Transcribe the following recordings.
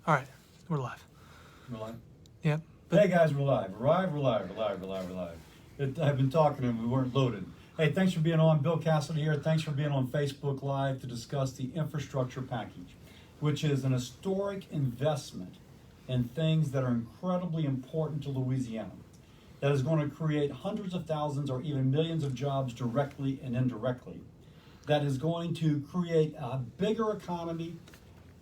All right, we're live. We're live? Yep. Hey guys, we're live. We're live. I've been talking and we weren't loaded. Hey, thanks for being on. Bill Cassidy here. Thanks for being on Facebook Live to discuss the infrastructure package, which is an historic investment in things that are incredibly important to Louisiana. That is going to create hundreds of thousands or even millions of jobs directly and indirectly. That is going to create a bigger economy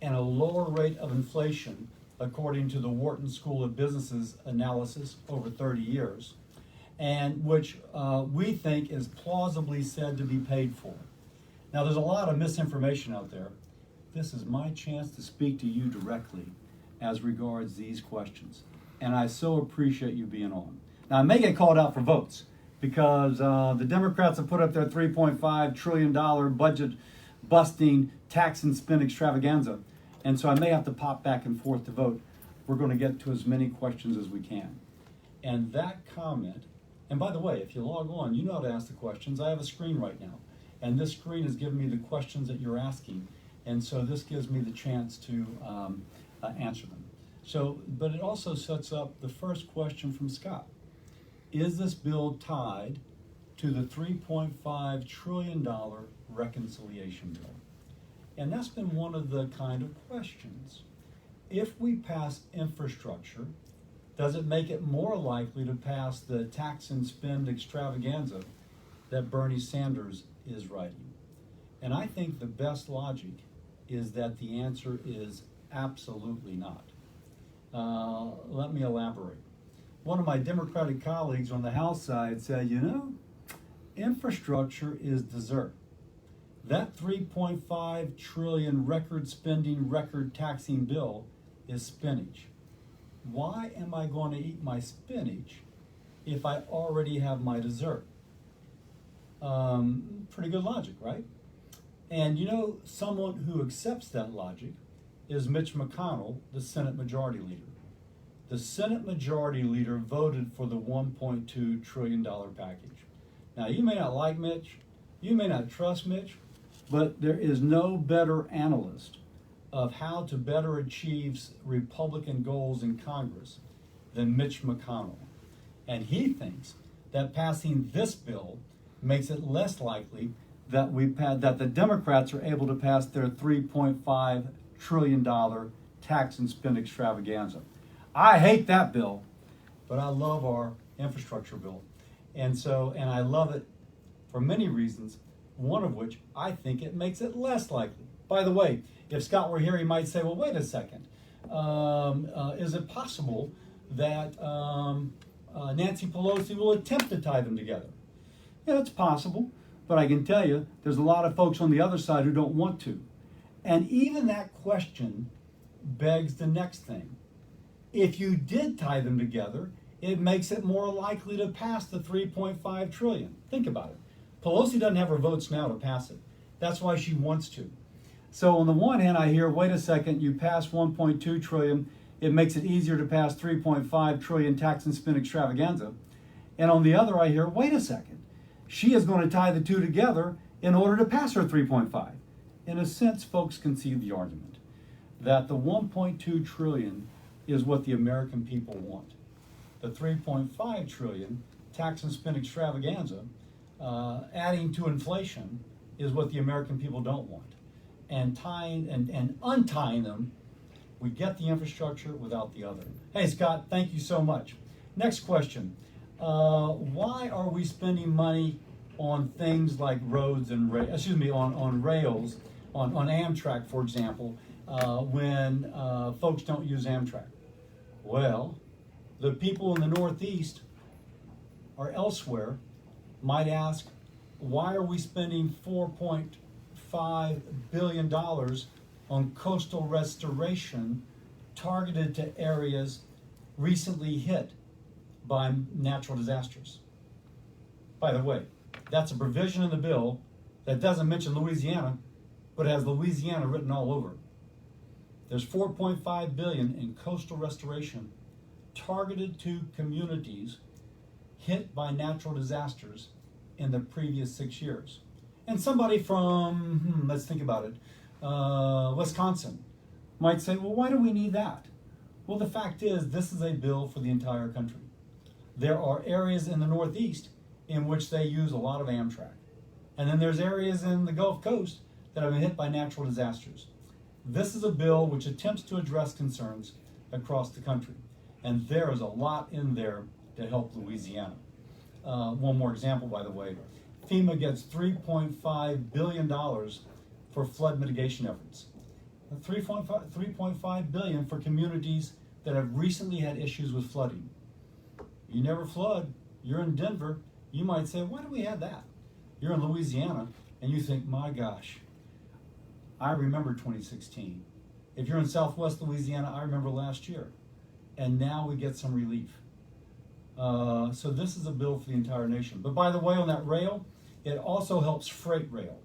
and a lower rate of inflation, according to the Wharton School of Business's analysis over 30 years, and which we think is plausibly said to be paid for. Now, there's a lot of misinformation out there. This is my chance to speak to you directly as regards these questions, and I so appreciate you being on. Now, I may get called out for votes because the Democrats have put up their $3.5 trillion budget-busting tax and spend extravaganza, and so I may have to pop back and forth to vote. We're going to get to as many questions as we can. And that comment, and by the way, if you log on, you know how to ask the questions. I have a screen right now, and this screen is giving me the questions that you're asking, and so this gives me the chance to answer them. So, but it also sets up the first question from Scott. Is this bill tied to the $3.5 trillion reconciliation bill? And that's been one of the kind of questions. If we pass infrastructure, does it make it more likely to pass the tax and spend extravaganza that Bernie Sanders is writing? And I think the best logic is that the answer is absolutely not. Let me elaborate. One of my Democratic colleagues on the House side said, you know, infrastructure is dessert. That $3.5 trillion record spending, record taxing bill is spinach. Why am I going to eat my spinach if I already have my dessert? Pretty good logic, right? And you know, someone who accepts that logic is Mitch McConnell, the Senate Majority Leader. The Senate Majority Leader voted for the $1.2 trillion package. Now, you may not like Mitch, you may not trust Mitch, but there is no better analyst of how to better achieve Republican goals in Congress than Mitch McConnell. And he thinks that passing this bill makes it less likely that that the Democrats are able to pass their $3.5 trillion tax and spend extravaganza. I hate that bill, but I love our infrastructure bill. And I love it for many reasons, one of which I think it makes it less likely. By the way, if Scott were here, he might say, well, wait a second. Is it possible that Nancy Pelosi will attempt to tie them together? Yeah, it's possible, but I can tell you there's a lot of folks on the other side who don't want to. And even that question begs the next thing. If you did tie them together, it makes it more likely to pass the $3.5 trillion. Think about it. Pelosi doesn't have her votes now to pass it. That's why she wants to. So on the one hand, I hear, wait a second, you pass $1.2 trillion, it makes it easier to pass $3.5 trillion tax and spend extravaganza. And on the other, I hear, wait a second, she is going to tie the two together in order to pass her 3.5. In a sense, folks can see the argument that the 1.2 trillion is what the American people want. The 3.5 trillion tax and spend extravaganza, adding to inflation, is what the American people don't want. And tying and untying them, we get the infrastructure without the other. Hey, Scott, thank you so much. Next question. Why are we spending money on things like roads and on rails, on Amtrak, for example, when folks don't use Amtrak? Well, the people in the Northeast or elsewhere might ask, why are we spending $4.5 billion on coastal restoration targeted to areas recently hit by natural disasters? By the way, that's a provision in the bill that doesn't mention Louisiana, but has Louisiana written all over it. There's $4.5 billion in coastal restoration targeted to communities hit by natural disasters in the previous 6 years. And somebody from, let's think about it, Wisconsin Might say, well, why do we need that? Well, the fact is, this is a bill for the entire country. There are areas in the Northeast in which they use a lot of Amtrak. And then there's areas in the Gulf Coast that have been hit by natural disasters. This is a bill which attempts to address concerns across the country. And there is a lot in there to help Louisiana. One more example, by the way. FEMA gets $3.5 billion for flood mitigation efforts. $3.5 billion for communities that have recently had issues with flooding. You never flood, you're in Denver, you might say, why do we have that? You're in Louisiana, and you think, my gosh, I remember 2016. If you're in Southwest Louisiana, I remember last year. And now we get some relief. So this is a bill for the entire nation. But by the way, on that rail, it also helps freight rail.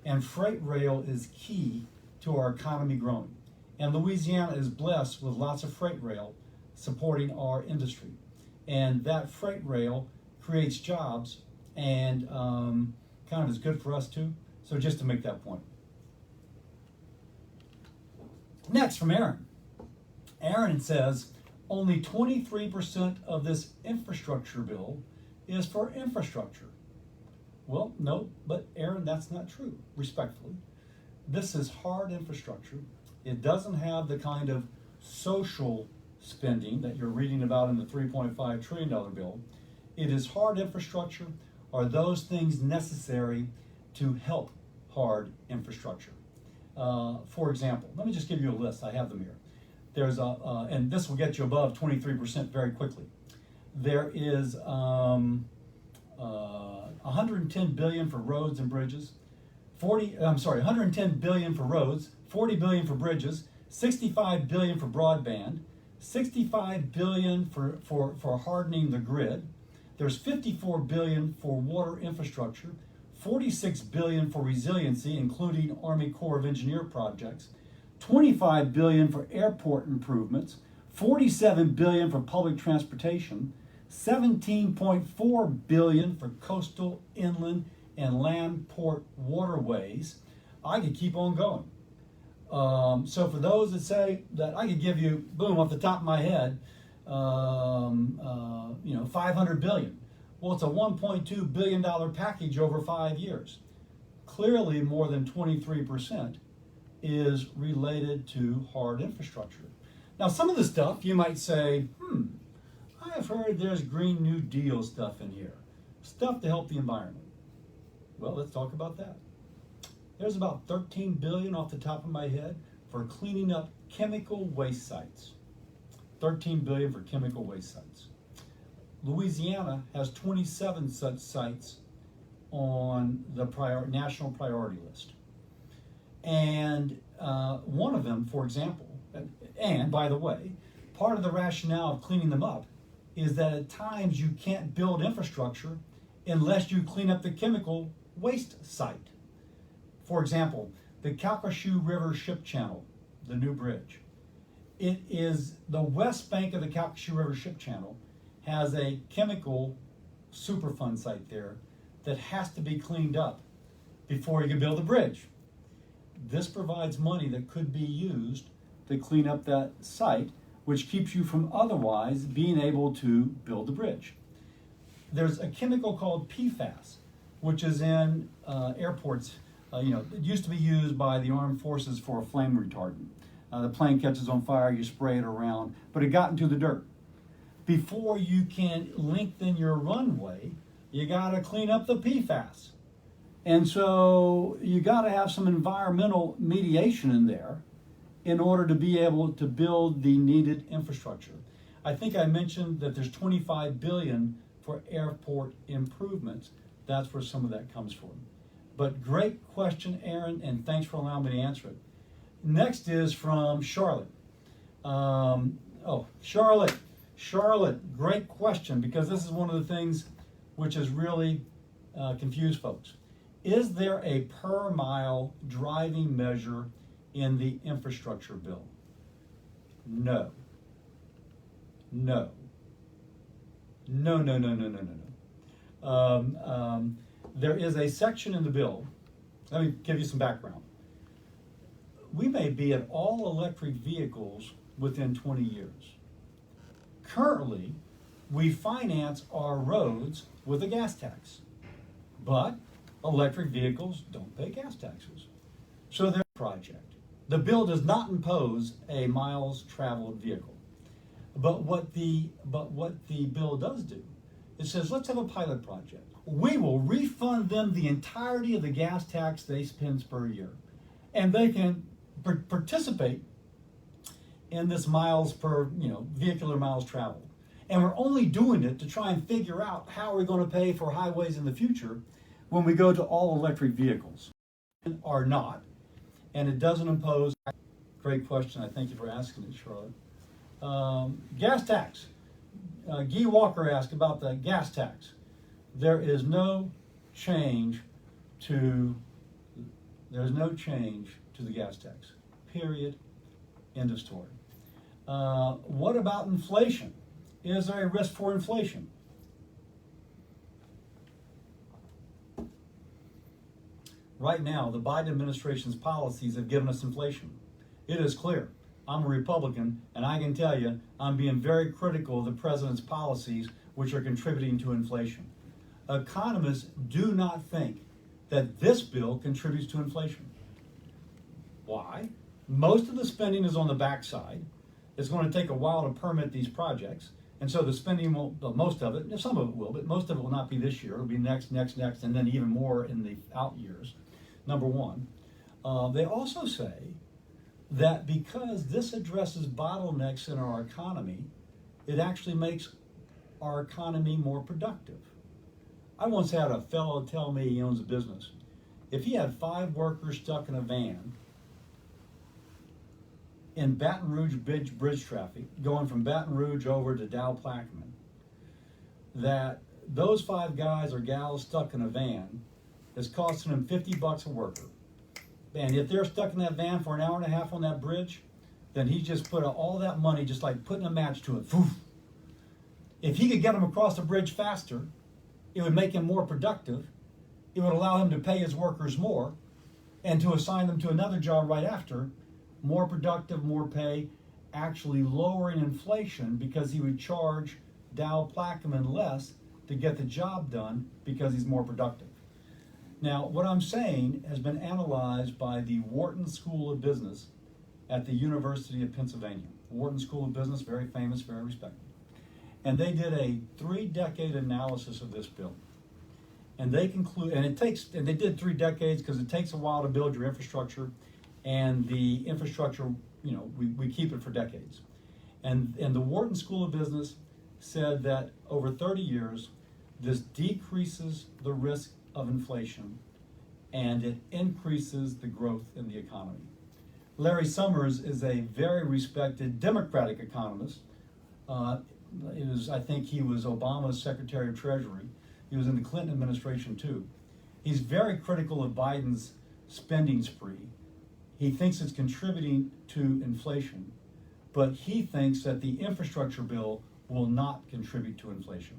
And freight rail is key to our economy growing. And Louisiana is blessed with lots of freight rail supporting our industry. And that freight rail creates jobs and kind of is good for us too. So just to make that point. Next from Aaron. Aaron says, only 23% of this infrastructure bill is for infrastructure. Well, no, but Aaron, that's not true, respectfully. This is hard infrastructure. It doesn't have the kind of social spending that you're reading about in the $3.5 trillion bill. It is hard infrastructure, or those things necessary to help hard infrastructure. For example, let me just give you a list. I have them here. There's and this will get you above 23% very quickly. There is 110 billion for roads and bridges, 110 billion for roads, 40 billion for bridges, 65 billion for broadband, 65 billion for hardening the grid. There's 54 billion for water infrastructure, 46 billion for resiliency, including Army Corps of Engineer projects, 25 billion for airport improvements, 47 billion for public transportation, 17.4 billion for coastal, inland, and land port waterways. I could keep on going. So for those that say that I could give you, boom, off the top of my head, 500 billion. Well, it's a $1.2 billion package over 5 years. Clearly more than 23% is related to hard infrastructure. Now, some of the stuff you might say, I've heard there's Green New Deal stuff in here. Stuff to help the environment. Well, let's talk about that. There's about 13 billion off the top of my head for cleaning up chemical waste sites. 13 billion for chemical waste sites. Louisiana has 27 such sites on the national priority list. And one of them, for example, and by the way, part of the rationale of cleaning them up is that at times you can't build infrastructure unless you clean up the chemical waste site. For example, the Calcasieu River Ship Channel, the new bridge. It is the west bank of the Calcasieu River Ship Channel has a chemical Superfund site there that has to be cleaned up before you can build a bridge. This provides money that could be used to clean up that site, which keeps you from otherwise being able to build the bridge. There's a chemical called PFAS, which is in airports. It used to be used by the armed forces for a flame retardant. The plane catches on fire, you spray it around, but it got into the dirt. Before you can lengthen your runway, you gotta clean up the PFAS. And so you gotta have some environmental mediation in there in order to be able to build the needed infrastructure. I think I mentioned that there's 25 billion for airport improvements. That's where some of that comes from. But great question, Aaron, and thanks for allowing me to answer it. Next is from Charlotte. Charlotte, great question, because this is one of the things which has really confused folks. Is there a per mile driving measure in the infrastructure bill? No. There is a section in the bill. Let me give you some background. we may be at all electric vehicles within 20 years. Currently, we finance our roads with a gas tax, but electric vehicles don't pay gas taxes. So there's a project. The bill does not impose a miles traveled vehicle. But what the bill does do, it says, let's have a pilot project. We will refund them the entirety of the gas tax they spend per year. And they can participate in this miles per, vehicular miles traveled. And we're only doing it to try and figure out how we're going to pay for highways in the future when we go to all electric vehicles. Or not. And it doesn't impose, great question, I thank you for asking it, Charlotte. Gas tax. Guy Walker asked about the gas tax. There is no change to the gas tax. Period. End of story. What about inflation? Is there a risk for inflation? Right now, the Biden administration's policies have given us inflation. It is clear. I'm a Republican, and I can tell you I'm being very critical of the president's policies, which are contributing to inflation. Economists do not think that this bill contributes to inflation. Why? Most of the spending is on the backside. It's going to take a while to permit these projects, and so the spending won't, most of it, some of it will, but most of it will not be this year. It'll be next, and then even more in the out years. Number one. They also say that because this addresses bottlenecks in our economy, it actually makes our economy more productive. I once had a fellow tell me, he owns a business, if he had 5 workers stuck in a van in Baton Rouge bridge traffic, going from Baton Rouge over to Dow Plaquemine, that those 5 guys or gals stuck in a van is costing them $50 a worker. And if they're stuck in that van for an hour and a half on that bridge, then he just put all that money, just like putting a match to it. Poof. If he could get them across the bridge faster, it would make him more productive. It would allow him to pay his workers more and to assign them to another job right after, more productive, more pay, actually lowering inflation because he would charge Dow Plaquemine less to get the job done because he's more productive. Now, what I'm saying has been analyzed by the Wharton School of Business at the University of Pennsylvania. Wharton School of Business, very famous, very respected. And they did a 3-decade analysis of this bill. And they conclude, and they did 3 decades because it takes a while to build your infrastructure, and the infrastructure, we keep it for decades. And the Wharton School of Business said that over 30 years, this decreases the risk of inflation, and it increases the growth in the economy. Larry Summers is a very respected Democratic economist. I think he was Obama's Secretary of Treasury. He was in the Clinton administration too. He's very critical of Biden's spending spree. He thinks it's contributing to inflation, but he thinks that the infrastructure bill will not contribute to inflation.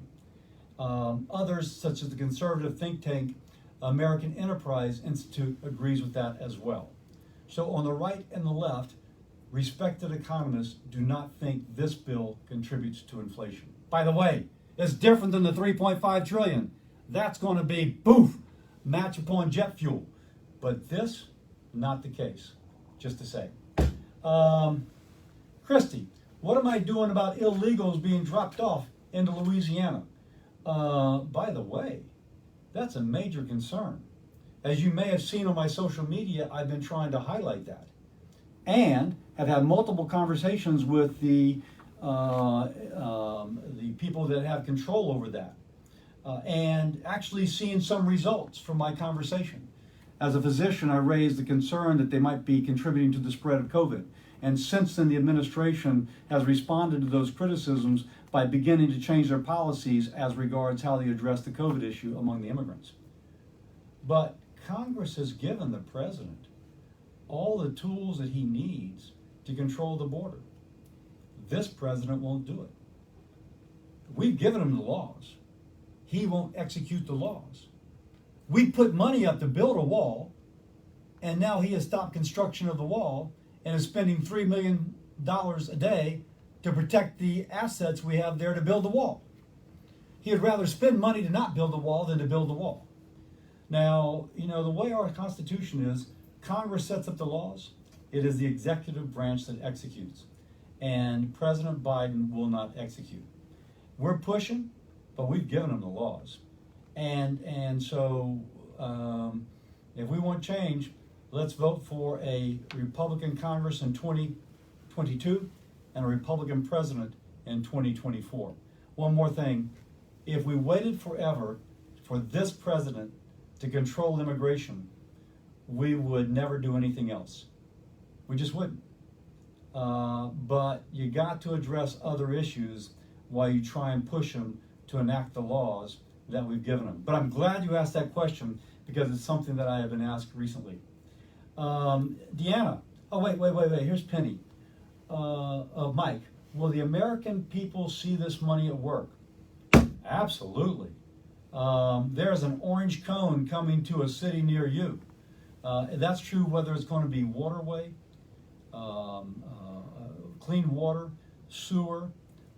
Others, such as the conservative think tank American Enterprise Institute, agrees with that as well. So on the right and the left, respected economists do not think this bill contributes to inflation. By the way, it's different than the $3.5 trillion. That's going to be, boof, match upon jet fuel. But this, not the case, just to say. Christy, what am I doing about illegals being dropped off into Louisiana? By the way, that's a major concern. As you may have seen on my social media, I've been trying to highlight that, and have had multiple conversations with the people that have control over that, and actually seeing some results from my conversation. As a physician, I raised the concern that they might be contributing to the spread of COVID. And since then, the administration has responded to those criticisms by beginning to change their policies as regards how they address the COVID issue among the immigrants. But Congress has given the president all the tools that he needs to control the border. This president won't do it. We've given him the laws. He won't execute the laws. We put money up to build a wall, and now he has stopped construction of the wall and is spending $3 million a day to protect the assets we have there to build the wall. He would rather spend money to not build the wall than to build the wall. Now, the way our Constitution is, Congress sets up the laws. It is the executive branch that executes. And President Biden will not execute. We're pushing, but we've given him the laws. And so if we want change, let's vote for a Republican Congress in 2022 and a Republican president in 2024. One more thing. If we waited forever for this president to control immigration, we would never do anything else. We just wouldn't. But you got to address other issues while you try and push them to enact the laws that we've given them. But I'm glad you asked that question because it's something that I have been asked recently. Deanna, wait, here's Penny. Mike, will the American people see this money at work? Absolutely. There's an orange cone coming to a city near you. That's true whether it's going to be waterway, clean water, sewer,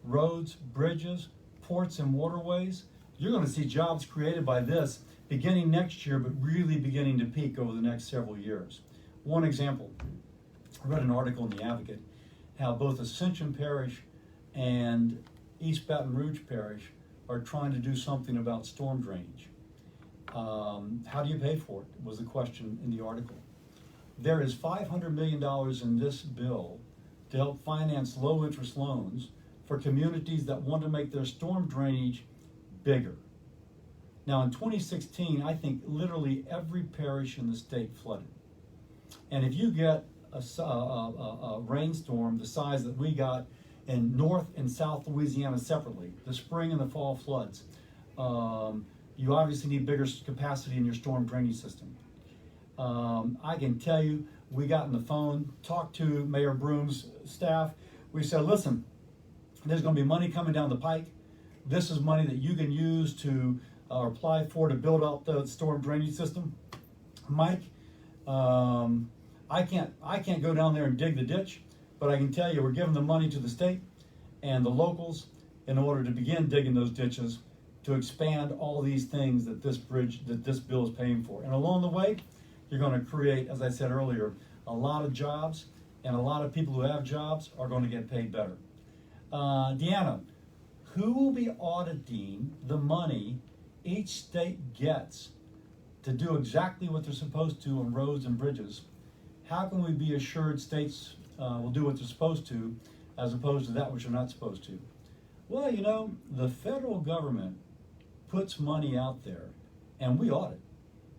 roads, bridges, ports, and waterways. You're going to see jobs created by this beginning next year, but really beginning to peak over the next several years. One example, I read an article in The Advocate how both Ascension Parish and East Baton Rouge Parish are trying to do something about storm drainage. How do you pay for it was the question in the article. There is $500 million in this bill to help finance low-interest loans for communities that want to make their storm drainage bigger. Now, in 2016, I think literally every parish in the state flooded. And if you get a rainstorm the size that we got in North and South Louisiana separately, the spring and the fall floods, you obviously need bigger capacity in your storm drainage system. I can tell you, we got on the phone, talked to Mayor Broom's staff. We said, listen, there's going to be money coming down the pike. This is money that you can use to apply for to build out the storm drainage system. Mike, I can't go down there and dig the ditch, but I can tell you we're giving the money to the state and the locals in order to begin digging those ditches to expand all these things that this bill is paying for. And along the way, you're going to create, as I said earlier, a lot of jobs, and a lot of people who have jobs are going to get paid better. Deanna, who will be auditing the money each state gets to do exactly what they're supposed to on roads and bridges? How can we be assured states will do what they're supposed to as opposed to that which they're not supposed to? Well, the federal government puts money out there and we audit.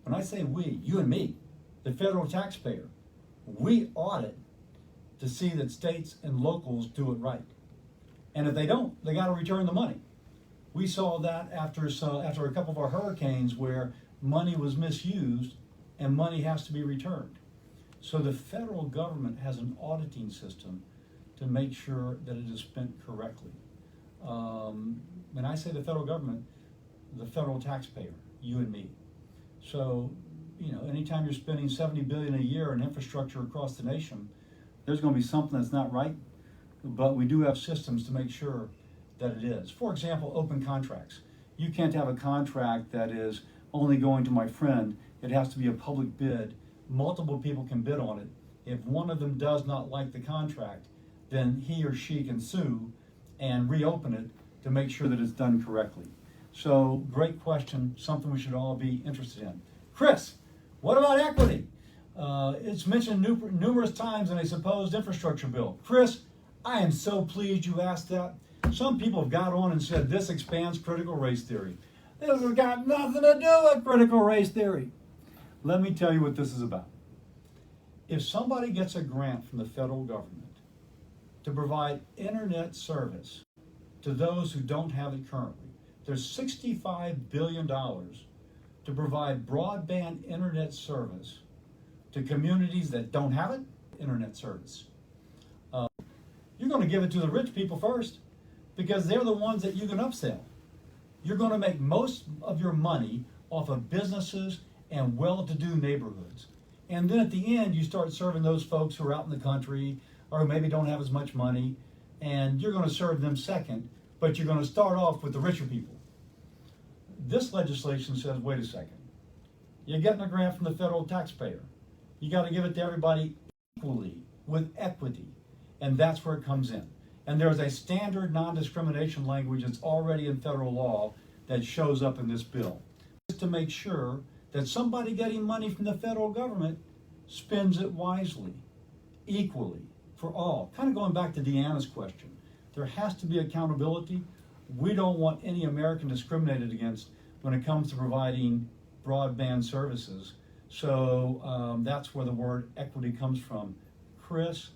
When I say we, you and me, the federal taxpayer, we audit to see that states and locals do it right. And if they don't, they got to return the money. We saw that after a couple of our hurricanes where money was misused and money has to be returned. So the federal government has an auditing system to make sure that it is spent correctly. When I say the federal government, the federal taxpayer, you and me. So, anytime you're spending $70 billion a year in infrastructure across the nation, there's going to be something that's not right, but we do have systems to make sure that it is. For example, open contracts. You can't have a contract that is only going to my friend. It has to be a public bid. Multiple people can bid on it. If one of them does not like the contract, then he or she can sue and reopen it to make sure that it's done correctly. So, great question, something we should all be interested in. Chris, what about equity? It's mentioned numerous times in a supposed infrastructure bill. Chris, I am so pleased you asked that. Some people have got on and said this expands critical race theory. This has got nothing to do with critical race theory. Let me tell you what this is about. If somebody gets a grant from the federal government to provide internet service to those who don't have it currently, there's $65 billion to provide broadband internet service to communities that don't have it, internet service. You're going to give it to the rich people first because they're the ones that you can upsell. You're going to make most of your money off of businesses and well-to-do neighborhoods. And then at the end, you start serving those folks who are out in the country or who maybe don't have as much money, and you're going to serve them second, but you're going to start off with the richer people. This legislation says, wait a second, you're getting a grant from the federal taxpayer. You got to give it to everybody equally with equity, and that's where it comes in. And there's a standard non-discrimination language that's already in federal law that shows up in this bill, just to make sure that somebody getting money from the federal government spends it wisely, equally, for all. Kind of going back to Deanna's question, there has to be accountability. We don't want any American discriminated against when it comes to providing broadband services. So that's where the word equity comes from. Chris,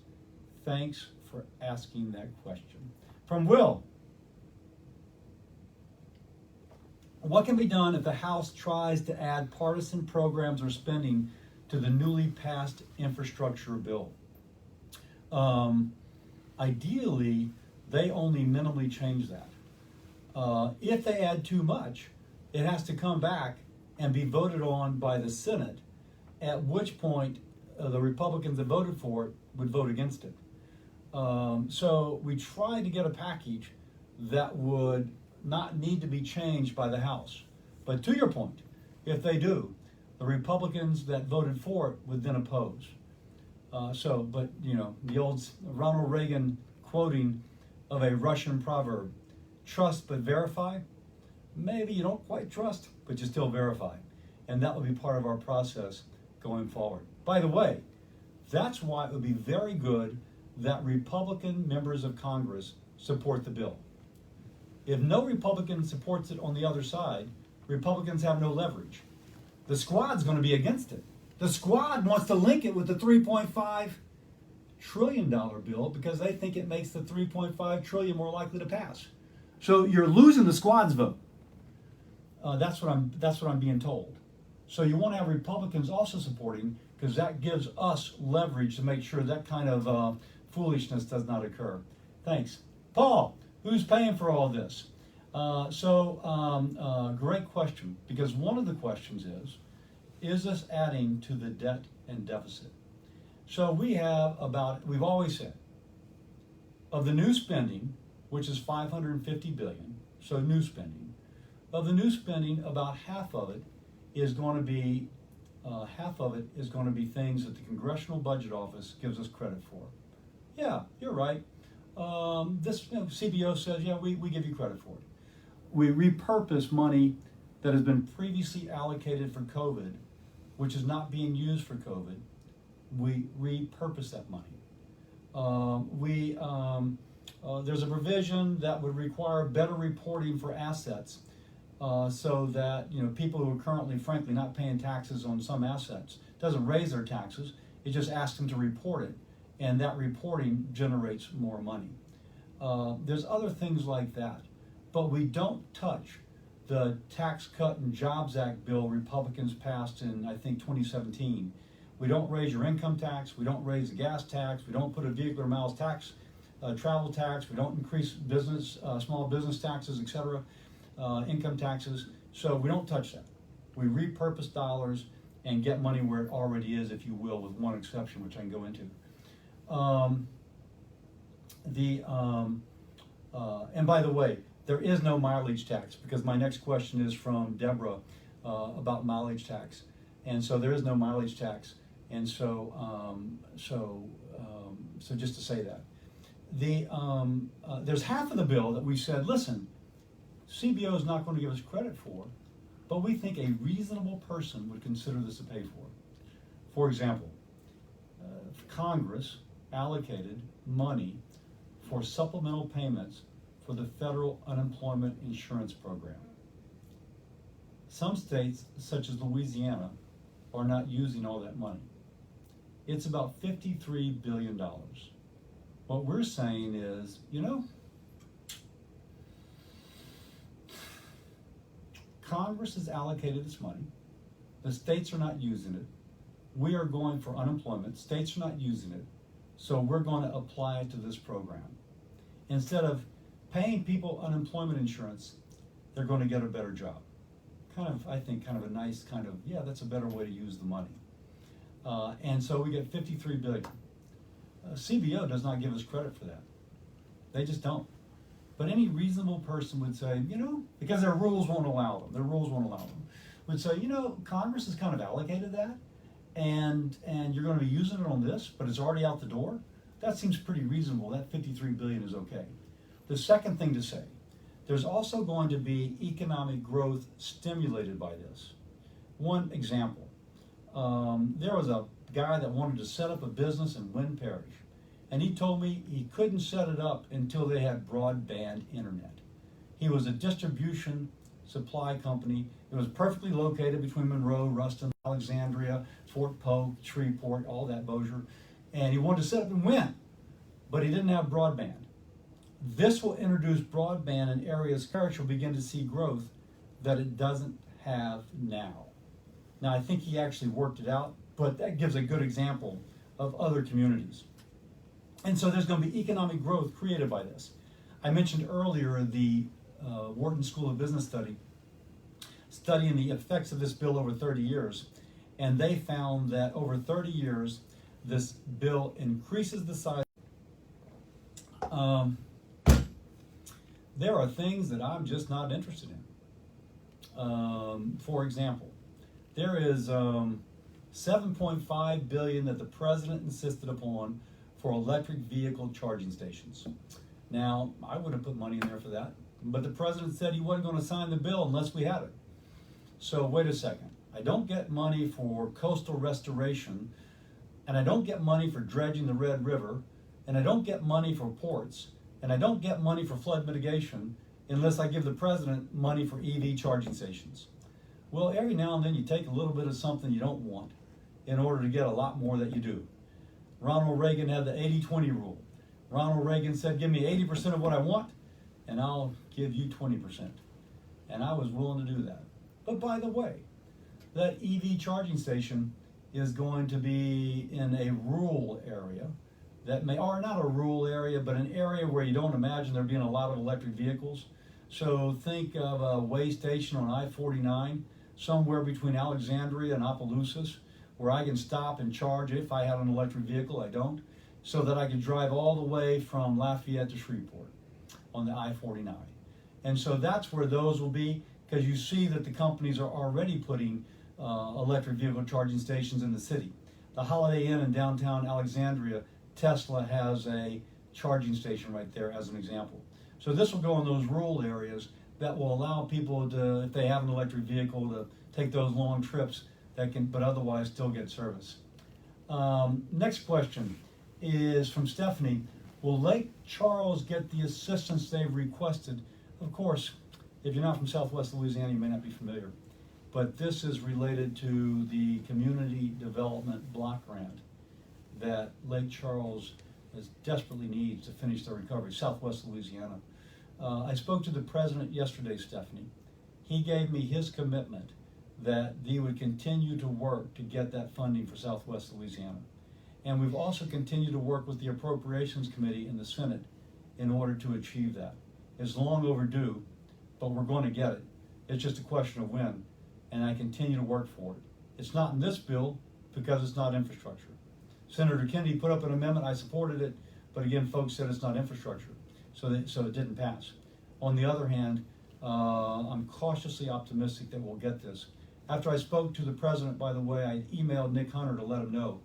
thanks for asking that question. From Will. What can be done if the House tries to add partisan programs or spending to the newly passed infrastructure bill? Ideally, they only minimally change that. If they add too much, it has to come back and be voted on by the Senate, at which point the Republicans that voted for it would vote against it. So we tried to get a package that would not need to be changed by the House. But to your point, if they do, the Republicans that voted for it would then oppose. But you know, the old Ronald Reagan quoting of a Russian proverb, trust but verify. Maybe you don't quite trust, but you still verify. And that will be part of our process going forward. By the way, that's why it would be very good that Republican members of Congress support the bill. If no Republican supports it on the other side, Republicans have no leverage. The squad's going to be against it. The squad wants to link it with the $3.5 trillion bill because they think it makes the $3.5 trillion more likely to pass. So you're losing the squad's vote. That's what I'm being told. So you want to have Republicans also supporting, because that gives us leverage to make sure that kind of foolishness does not occur. Thanks. Paul, who's paying for all this? Great question, because one of the questions is this adding to the debt and deficit? So we've always said, of the new spending, which is $550 billion, so new spending, of the new spending, about half of it is going to be things that the Congressional Budget Office gives us credit for. Yeah, you're right. CBO says, yeah, we give you credit for it. We repurpose money that has been previously allocated for COVID, which is not being used for COVID. We repurpose that money. There's a provision that would require better reporting for assets, so that people who are currently, frankly, not paying taxes on some assets, doesn't raise their taxes. It just asks them to report it, and that reporting generates more money. There's other things like that, but we don't touch the Tax Cut and Jobs Act bill Republicans passed in, I think, 2017. We don't raise your income tax. We don't raise the gas tax. We don't put a vehicular miles tax, travel tax. We don't increase small business taxes, etc., income taxes. So we don't touch that. We repurpose dollars and get money where it already is, if you will, with one exception, which I can go into. And by the way, there is no mileage tax, because my next question is from Deborah about mileage tax, and so there is no mileage tax, and so just to say that, there's half of the bill that we said, listen, CBO is not going to give us credit for, but we think a reasonable person would consider this to pay for. For example, Congress allocated money for supplemental payments for the federal unemployment insurance program. Some states, such as Louisiana, are not using all that money. It's about $53 billion. What we're saying is, Congress has allocated this money. The states are not using it. We are going for unemployment. States are not using it. So we're going to apply it to this program. Instead of paying people unemployment insurance, they're going to get a better job. I think kind of a nice that's a better way to use the money. And so we get 53 billion. CBO does not give us credit for that. They just don't. But any reasonable person would say, because their rules won't allow them, would say, Congress has kind of allocated that, and you're going to be using it on this, but it's already out the door. That seems pretty reasonable. That 53 billion is okay. The second thing to say, there's also going to be economic growth stimulated by this. One example, there was a guy that wanted to set up a business in Wynn Parish, and he told me he couldn't set it up until they had broadband internet. He was a distribution supply company. It was perfectly located between Monroe, Ruston, Alexandria, Fort Polk, Shreveport, all that Bossier, and he wanted to set up in Wynn, but he didn't have broadband. This will introduce broadband in areas Parish will begin to see growth that it doesn't have now. Now, I think he actually worked it out, but that gives a good example of other communities. And so there's going to be economic growth created by this. I mentioned earlier the Wharton School of Business studying the effects of this bill over 30 years, and they found that over 30 years, this bill increases the size. There are things that I'm just not interested in. For example, there is $7.5 billion that the president insisted upon for electric vehicle charging stations. Now, I would have put money in there for that, but the president said he wasn't going to sign the bill unless we had it. So wait a second. I don't get money for coastal restoration, and I don't get money for dredging the Red River, and I don't get money for ports, and I don't get money for flood mitigation unless I give the president money for EV charging stations. Well, every now and then you take a little bit of something you don't want in order to get a lot more that you do. Ronald Reagan had the 80-20 rule. Ronald Reagan said, give me 80% of what I want, and I'll give you 20%. And I was willing to do that. But by the way, that EV charging station is going to be in a rural area that may, or not a rural area, but an area where you don't imagine there being a lot of electric vehicles. So think of a way station on I-49, somewhere between Alexandria and Opelousas, where I can stop and charge if I have an electric vehicle. I don't. So that I can drive all the way from Lafayette to Shreveport on the I-49. And so that's where those will be, because you see that the companies are already putting electric vehicle charging stations in the city. The Holiday Inn in downtown Alexandria, Tesla has a charging station right there as an example. So this will go in those rural areas that will allow people to, if they have an electric vehicle, to take those long trips that can, but otherwise still get service. Next question is from Stephanie. Will Lake Charles get the assistance they've requested? Of course, if you're not from Southwest Louisiana, you may not be familiar, but this is related to the community development block grant that Lake Charles desperately needs to finish their recovery, Southwest Louisiana. I spoke to the president yesterday, Stephanie. He gave me his commitment that he would continue to work to get that funding for Southwest Louisiana. And we've also continued to work with the Appropriations Committee in the Senate in order to achieve that. It's long overdue, but we're going to get it. It's just a question of when, and I continue to work for it. It's not in this bill because it's not infrastructure. Senator Kennedy put up an amendment, I supported it, but again, folks said it's not infrastructure, so it didn't pass. On the other hand, I'm cautiously optimistic that we'll get this. After I spoke to the president, by the way, I emailed Nick Hunter to let him know.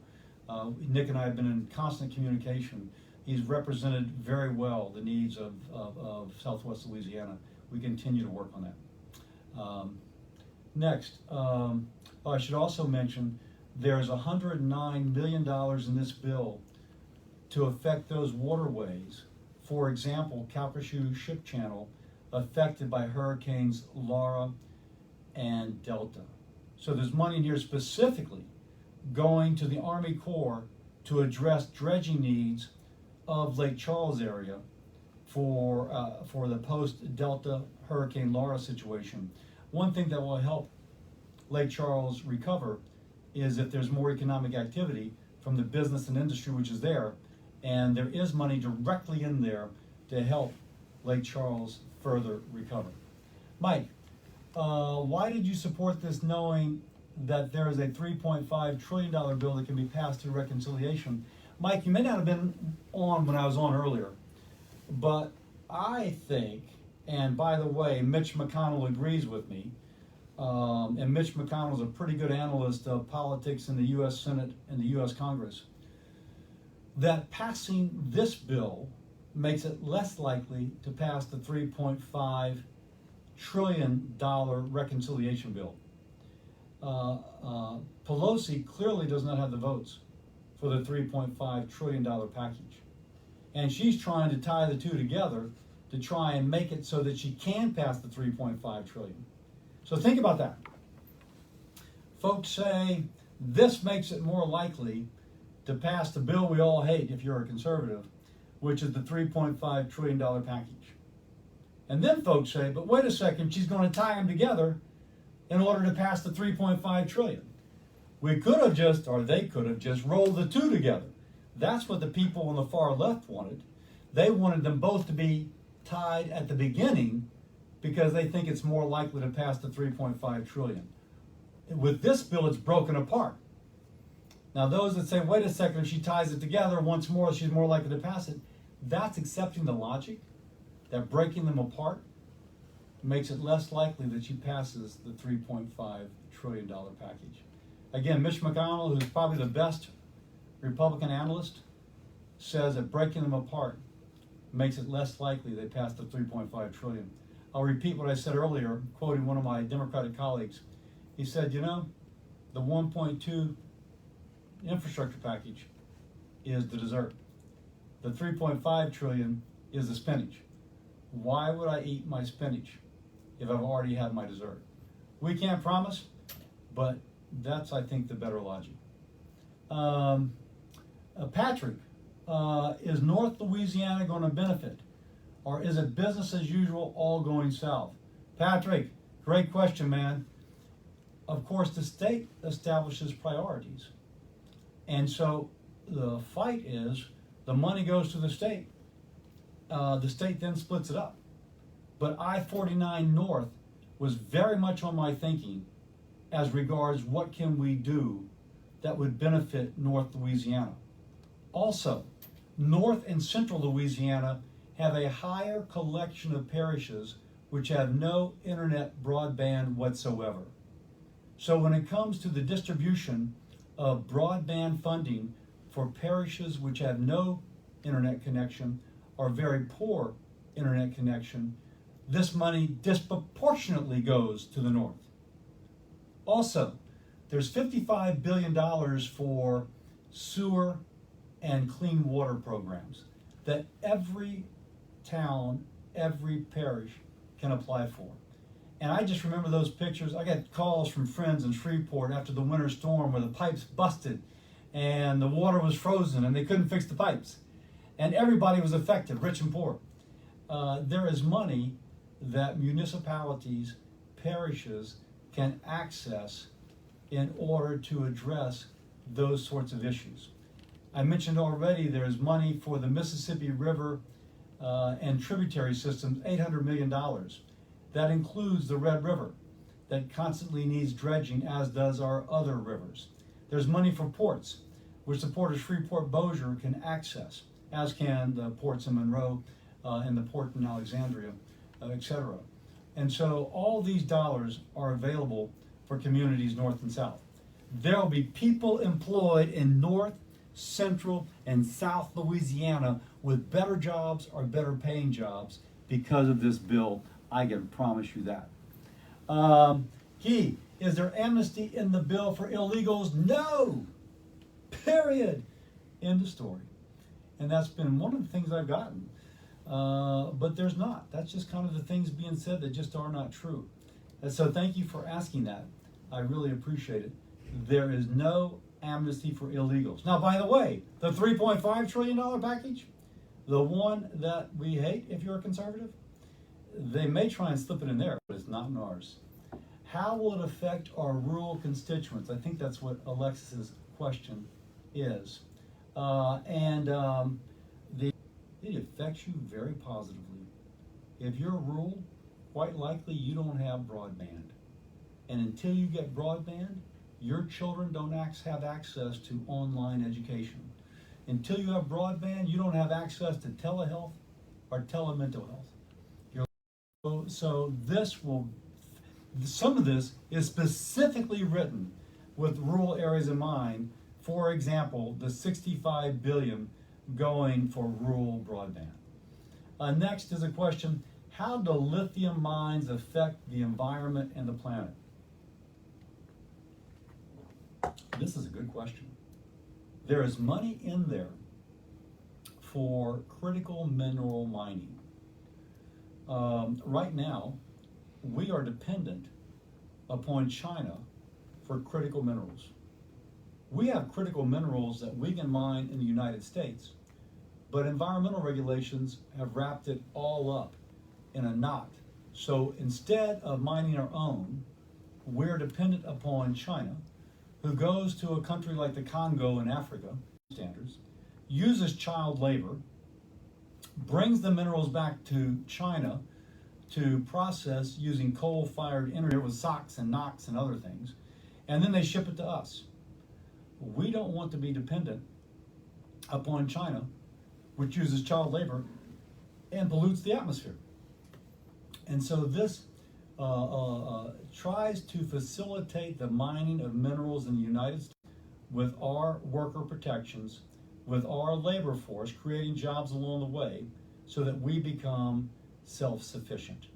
Nick and I have been in constant communication. He's represented very well the needs of Southwest Louisiana. We continue to work on that. Next, I should also mention there's $109 million in this bill to affect those waterways. For example, Calcasieu Ship Channel affected by hurricanes Laura and Delta. So there's money in here specifically going to the Army Corps to address dredging needs of Lake Charles area for the post-Delta Hurricane Laura situation. One thing that will help Lake Charles recover is if there's more economic activity from the business and industry which is there, and there is money directly in there to help Lake Charles further recover. Mike, why did you support this knowing that there is a $3.5 trillion bill that can be passed through reconciliation. Mike, you may not have been on when I was on earlier, but I think, and by the way, Mitch McConnell agrees with me, and Mitch McConnell is a pretty good analyst of politics in the U.S. Senate and the U.S. Congress, that passing this bill makes it less likely to pass the $3.5 trillion reconciliation bill. Pelosi clearly does not have the votes for the $3.5 trillion package. And she's trying to tie the two together to try and make it so that she can pass the $3.5 trillion. So think about that. Folks say this makes it more likely to pass the bill we all hate if you're a conservative, which is the $3.5 trillion package. And then folks say, but wait a second, she's going to tie them together in order to pass the $3.5 trillion. We could have just, or they could have just rolled the two together. That's what the people on the far left wanted. They wanted them both to be tied at the beginning because they think it's more likely to pass the $3.5 trillion. With this bill, it's broken apart. Now, those that say, wait a second, if she ties it together once more, she's more likely to pass it, that's accepting the logic that breaking them apart makes it less likely that she passes the $3.5 trillion package. Again, Mitch McConnell, who's probably the best Republican analyst, says that breaking them apart makes it less likely they pass the $3.5 trillion. I'll repeat what I said earlier, quoting one of my Democratic colleagues. He said, you know, the 1.2 infrastructure package is the dessert. The 3.5 trillion is the spinach. Why would I eat my spinach if I've already had my dessert? We can't promise, but that's, I think, the better logic. Patrick, is North Louisiana going to benefit? Or is it business as usual, all going south? Patrick, great question, man. Of course, the state establishes priorities. And so the fight is the money goes to the state. The state then splits it up. But I-49 North was very much on my thinking as regards what can we do that would benefit North Louisiana. Also, North and Central Louisiana have a higher collection of parishes which have no internet broadband whatsoever. So when it comes to the distribution of broadband funding for parishes which have no internet connection or very poor internet connection, this money disproportionately goes to the North. Also, there's $55 billion for sewer and clean water programs that every town, every parish can apply for. And I just remember those pictures. I got calls from friends in Shreveport after the winter storm where the pipes busted and the water was frozen and they couldn't fix the pipes. And everybody was affected, rich and poor. There is money that municipalities, parishes can access in order to address those sorts of issues. I mentioned already there's money for the Mississippi River and tributary systems, $800 million. That includes the Red River that constantly needs dredging, as does our other rivers. There's money for ports, which the port of Shreveport-Bossier can access, as can the ports in Monroe and the port in Alexandria, etc. And so all these dollars are available for communities north and south. There will be people employed in North, Central, and South Louisiana with better jobs or better paying jobs because of this bill. I can promise you that. Key, is there amnesty in the bill for illegals? No! Period. End of story. And that's been one of the things I've gotten. But there's not. That's just kind of the things being said that just are not true. And so thank you for asking that. I really appreciate it. There is no amnesty for illegals. Now, by the way, the $3.5 trillion package, the one that we hate if you're a conservative, they may try and slip it in there, but it's not in ours. How will it affect our rural constituents? I think that's what Alexis's question is. It affects you very positively. If you're rural, quite likely you don't have broadband. And until you get broadband, your children don't have access to online education. Until you have broadband, you don't have access to telehealth or telemental health. So some of this is specifically written with rural areas in mind. For example, the $65 billion going for rural broadband. Next is a question: how do lithium mines affect the environment and the planet? This is a good question. There is money in there for critical mineral mining. Right now, we are dependent upon China for critical minerals. We have critical minerals that we can mine in the United States, but environmental regulations have wrapped it all up in a knot. So instead of mining our own, we're dependent upon China, who goes to a country like the Congo in Africa, standards, uses child labor, brings the minerals back to China to process using coal-fired energy with SOx and NOx and other things, and then they ship it to us. We don't want to be dependent upon China, which uses child labor and pollutes the atmosphere. And so this tries to facilitate the mining of minerals in the United States with our worker protections, with our labor force, creating jobs along the way so that we become self-sufficient.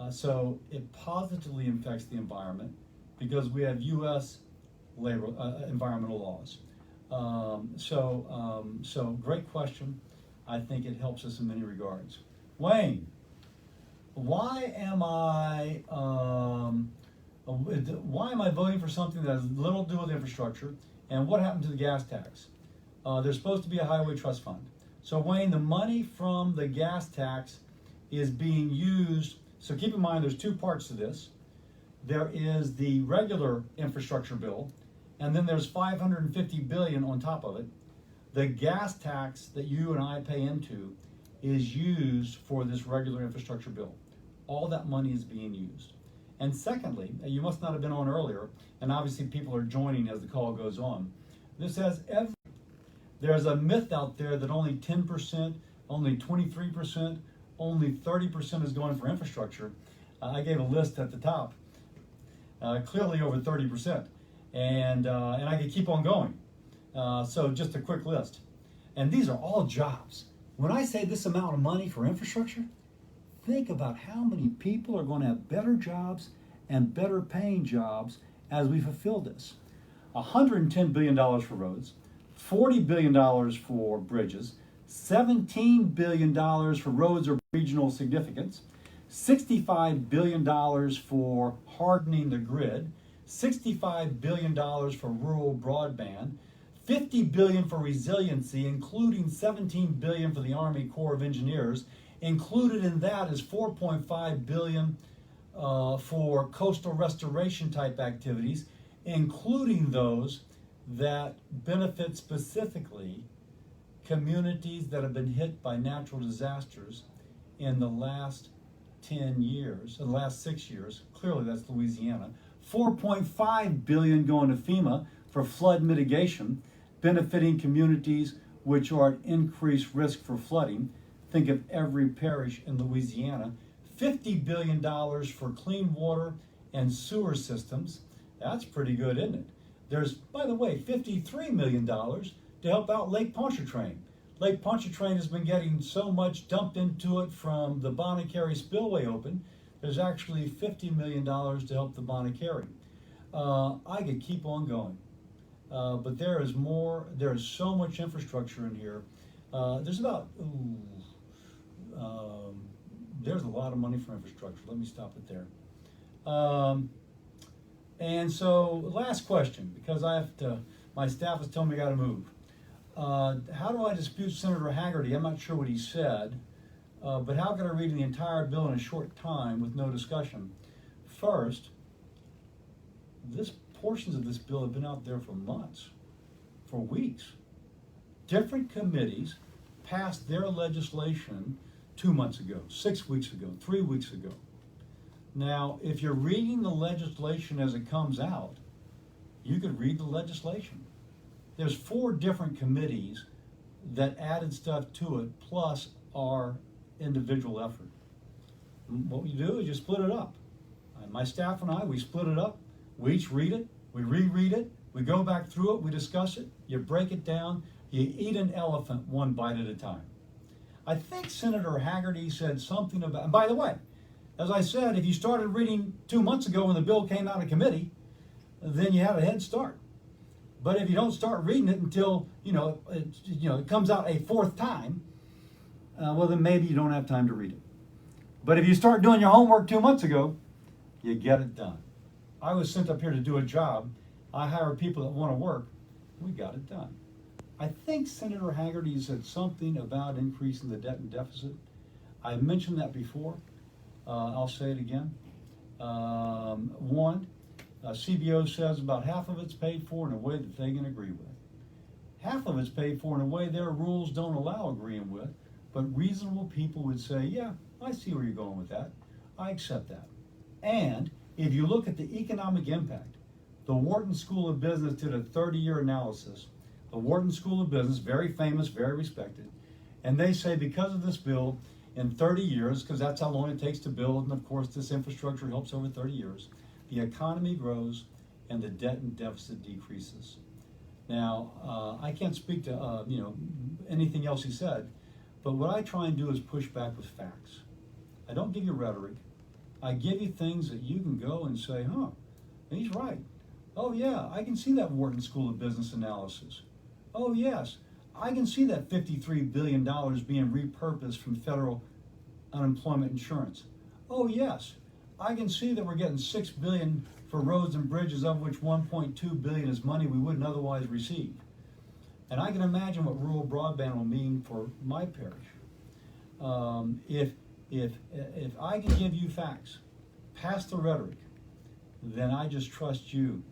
So it positively affects the environment because we have U.S. labor environmental laws. So great question. I think it helps us in many regards. Wayne, why am I voting for something that has little to do with infrastructure? And what happened to the gas tax? There's supposed to be a highway trust fund. So Wayne, the money from the gas tax is being used. So keep in mind, there's two parts to this. There is the regular infrastructure bill, and then there's $550 billion on top of it. The gas tax that you and I pay into is used for this regular infrastructure bill. All that money is being used. And secondly, you must not have been on earlier, and obviously people are joining as the call goes on. This has there's a myth out there that only 10%, only 23%, only 30% is going for infrastructure. I gave a list at the top, clearly over 30%, and I could keep on going. So just a quick list. And these are all jobs. When I say this amount of money for infrastructure, think about how many people are going to have better jobs and better paying jobs as we fulfill this. $110 billion for roads, $40 billion for bridges, $17 billion for roads of regional significance, $65 billion for hardening the grid, $65 billion for rural broadband, $50 billion for resiliency, including $17 billion for the Army Corps of Engineers. Included in that is $4.5 billion for coastal restoration type activities, including those that benefit specifically communities that have been hit by natural disasters in the last 10 years, the last 6 years. Clearly that's Louisiana. $4.5 billion going to FEMA for flood mitigation, benefiting communities which are at increased risk for flooding. Think of every parish in Louisiana. $50 billion for clean water and sewer systems. That's pretty good, isn't it? There's, by the way, $53 million to help out Lake Pontchartrain. Lake Pontchartrain has been getting so much dumped into it from the Bonnet-Carré Spillway open. There's actually $50 million to help the Bonnet-Carré. I could keep on going. But there is more, there is so much infrastructure in here. There's about, there's a lot of money for infrastructure. Let me stop it there. And so, last question, because I have to, my staff is telling me I got to move. How do I dispute Senator Hagerty? I'm not sure what he said, but how can I read the entire bill in a short time with no discussion? First, portions of this bill have been out there for months, for weeks. Different committees passed their legislation 2 months ago, 6 weeks ago, 3 weeks ago. Now, if you're reading the legislation as it comes out, you could read the legislation. There's 4 different committees that added stuff to it, plus our individual effort. What we do is you split it up. My staff and I, we split it up. We each read it, we reread it, we go back through it, we discuss it, you break it down, you eat an elephant one bite at a time. I think Senator Haggerty said something about, and by the way, as I said, if you started reading 2 months ago when the bill came out of committee, then you had a head start. But if you don't start reading it until it comes out a 4th time, well then maybe you don't have time to read it. But if you start doing your homework 2 months ago, you get it done. I was sent up here to do a job. I hire people that want to work. We got it done. I think Senator Haggerty said something about increasing the debt and deficit. I mentioned that before. I'll say it again. CBO says about half of it's paid for in a way that they can agree with. Half of it's paid for in a way their rules don't allow agreeing with, but reasonable people would say, yeah, I see where you're going with that. I accept that. And if you look at the economic impact, the Wharton School of Business did a 30-year analysis. The Wharton School of Business, very famous, very respected, and they say because of this bill, in 30 years, because that's how long it takes to build, and of course this infrastructure helps over 30 years, the economy grows and the debt and deficit decreases. Now, I can't speak to anything else he said, but what I try and do is push back with facts. I don't give you rhetoric. I give you things that you can go and say, he's right. Oh yeah, I can see that Wharton School of Business analysis. Oh yes, I can see that $53 billion being repurposed from federal unemployment insurance. Oh yes, I can see that we're getting $6 billion for roads and bridges, of which $1.2 billion is money we wouldn't otherwise receive. And I can imagine what rural broadband will mean for my parish. If I can give you facts, past the rhetoric, then I just trust you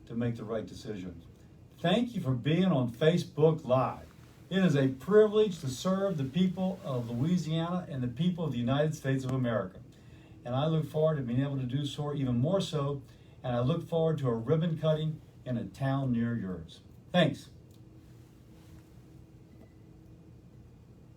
to make the right decisions. Thank you for being on Facebook Live. It is a privilege to serve the people of Louisiana and the people of the United States of America. And I look forward to being able to do so even more so, and I look forward to a ribbon cutting in a town near yours. Thanks.